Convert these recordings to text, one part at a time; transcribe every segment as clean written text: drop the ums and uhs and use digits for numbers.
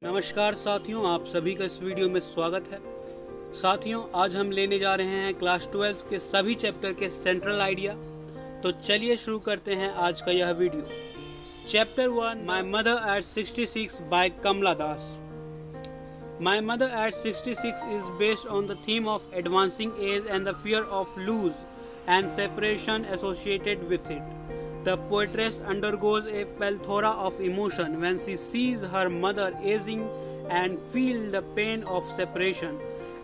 नमस्कार साथियों, आप सभी का इस वीडियो में स्वागत है। साथियों, आज हम लेने जा रहे हैं क्लास 12 के सभी चैप्टर के सेंट्रल आइडिया। तो चलिए शुरू करते हैं आज का यह video. Chapter 1, my mother at 66 by Kamala Das. My mother at 66 is based on the theme of advancing age and the fear of loss and separation associated with it. The poetess undergoes a plethora of emotion when she sees her mother aging and feels the pain of separation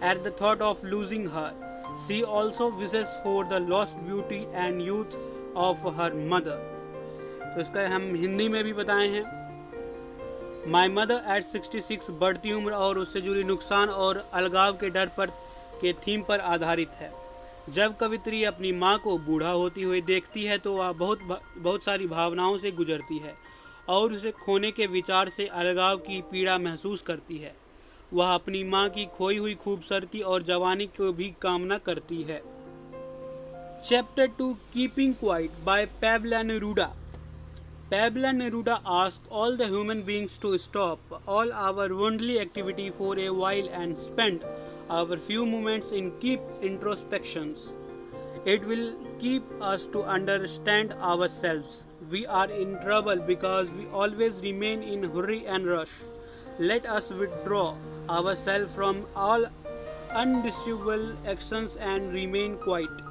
at the thought of losing her. She also wishes for the lost beauty and youth of her mother. तो इसका हम हिंदी में भी बताए हैं। My mother at 66 बढ़ती उम्र और उससे जुड़ी नुकसान और अलगाव के डर पर के थीम पर आधारित है। जब कवित्री अपनी माँ को बूढ़ा होती हुई देखती है तो वह बहुत सारी भावनाओं से गुजरती है और उसे खोने के विचार से अलगाव की पीड़ा महसूस करती है। वह अपनी माँ की खोई हुई खूबसूरती और जवानी को भी कामना करती है। Chapter 2, keeping quiet by Pablo Neruda. Pablo Neruda asked all the human beings to stop all our worldly activity for a while and spend our few moments in deep introspections. It will keep us to understand ourselves. We are in trouble because we always remain in hurry and rush. Let us withdraw ourselves from all undesirable actions and remain quiet.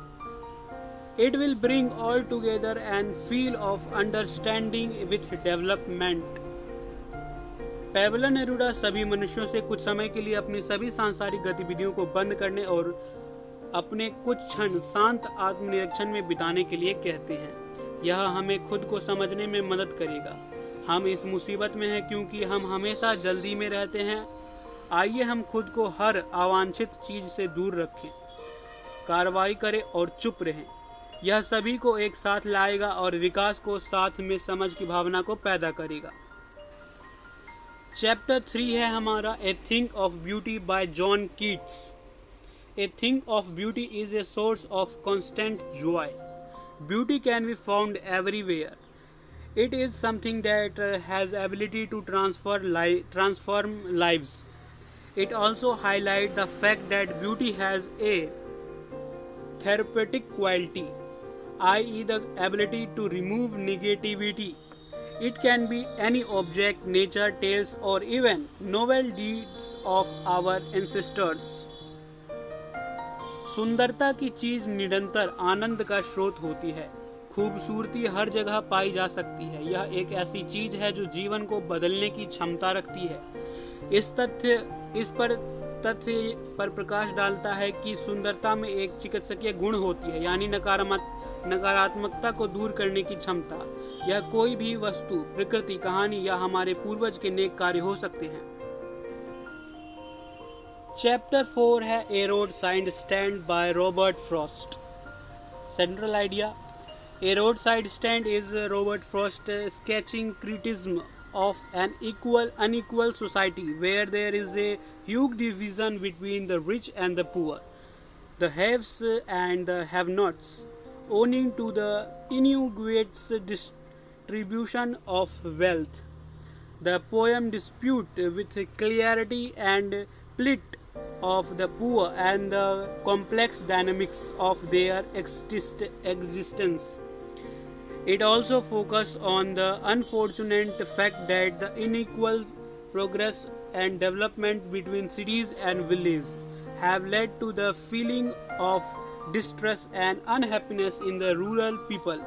It will bring all together and feel of understanding with development. Pablo Neruda सभी मनुष्यों से कुछ समय के लिए अपनी सभी सांसारिक गतिविधियों को बंद करने और अपने कुछ क्षण शांत आत्मनिरीक्षण में बिताने के लिए कहते हैं। यह हमें खुद को समझने में मदद करेगा। हम इस मुसीबत में हैं क्योंकि हम हमेशा जल्दी में रहते हैं। आइए हम खुद को हर अवांछित चीज से दूर रखें, कार्रवाई करें और चुप रहें। यह सभी को एक साथ लाएगा और विकास को साथ में समझ की भावना को पैदा करेगा। चैप्टर 3 है हमारा a thing of beauty by John Keats. A thing of beauty is a source of constant joy. Beauty can be found everywhere. It is something that has ability to transform lives. It also highlight the fact that beauty has a therapeutic quality, i.e. the ability to remove negativity. It can be any object, nature, tales, or even novel deeds of our ancestors. सुंदरता की चीज निरंतर आनंद का स्रोत होती है। खूबसूरती हर जगह पाई जा सकती है। यह एक ऐसी चीज है जो जीवन को बदलने की क्षमता रखती है। इस तथ्य पर प्रकाश डालता है कि सुंदरता में एक चिकित्सकीय गुण होती है, यानी नकारात्मकता को दूर करने की क्षमता। यह कोई भी वस्तु, प्रकृति, कहानी या हमारे पूर्वज के नेक कार्य हो सकते हैं। चैप्टर 4 है a roadside stand by Robert Frost. Central idea. A roadside stand is Robert Frost sketching criticism of an unequal society where there is a huge division between the rich and the poor, the haves and the have-nots, owing to the inequitous distribution of wealth. The poem disputes with clarity and plight of the poor and the complex dynamics of their existence. It also focuses on the unfortunate fact that the unequal progress and development between cities and villages have led to the feeling of distress and unhappiness in the rural people.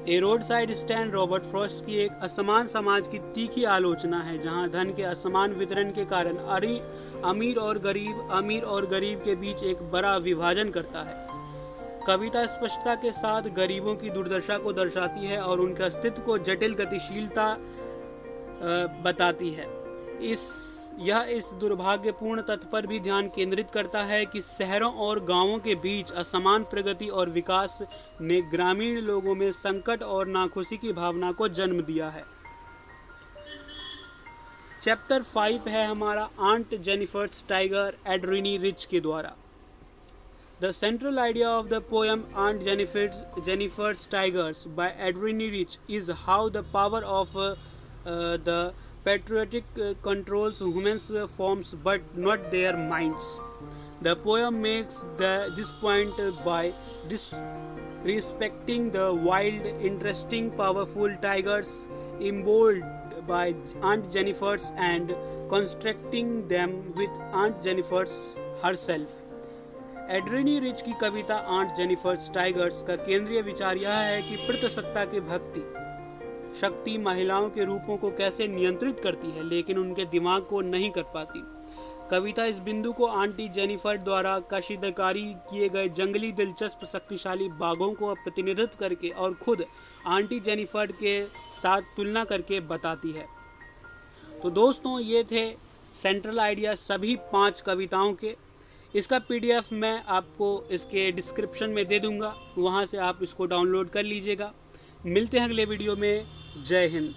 A roadside stand Robert Frost की एक असमान समाज की तीखी आलोचना है, जहां धन के असमान वितरण के कारण अमीर और गरीब के बीच एक बड़ा विभाजन करता है। कविता स्पष्टता के साथ गरीबों की दुर्दशा को दर्शाती है और उनके अस्तित्व को जटिल गतिशीलता बताती है। यह इस दुर्भाग्यपूर्ण तथ्य पर भी ध्यान केंद्रित करता है कि शहरों और गांवों के बीच असमान प्रगति और विकास ने ग्रामीण लोगों में संकट और नाखुशी की भावना को जन्म दिया है। चैप्टर 5 है हमारा आंट जेनिफर्स टाइगर एड्रीनी रिच के द्वारा. The central idea of the poem Aunt Jennifer's Tigers by Adrienne Rich is how the power of the patriotic controls women's forms but not their minds. The poem makes this point by disrespecting the wild, interesting, powerful tigers embodied by Aunt Jennifer's and constructing them with Aunt Jennifer's herself. Adrienne Rich की कविता aunt Jennifer's tigers का केंद्रीय विचार यह है कि पितृसत्ता की भक्ति शक्ति महिलाओं के रूपों को कैसे नियंत्रित करती है, लेकिन उनके दिमाग को नहीं कर पाती। कविता इस बिंदु को आंटी जेनिफर द्वारा कशीदकारी किए गए जंगली दिलचस्प शक्तिशाली बाघों को प्रतिनिधित्व करके और खुद आंटी जेनिफर के साथ तुलना करके बताती है। तो दोस्तों, ये थे सेंट्रल आइडिया सभी 5 कविताओं के। इसका PDF मैं आपको इसके डिस्क्रिप्शन में दे दूंगा, वहां से आप इसको डाउनलोड कर लीजिएगा। मिलते हैं अगले वीडियो में। जय हिंद।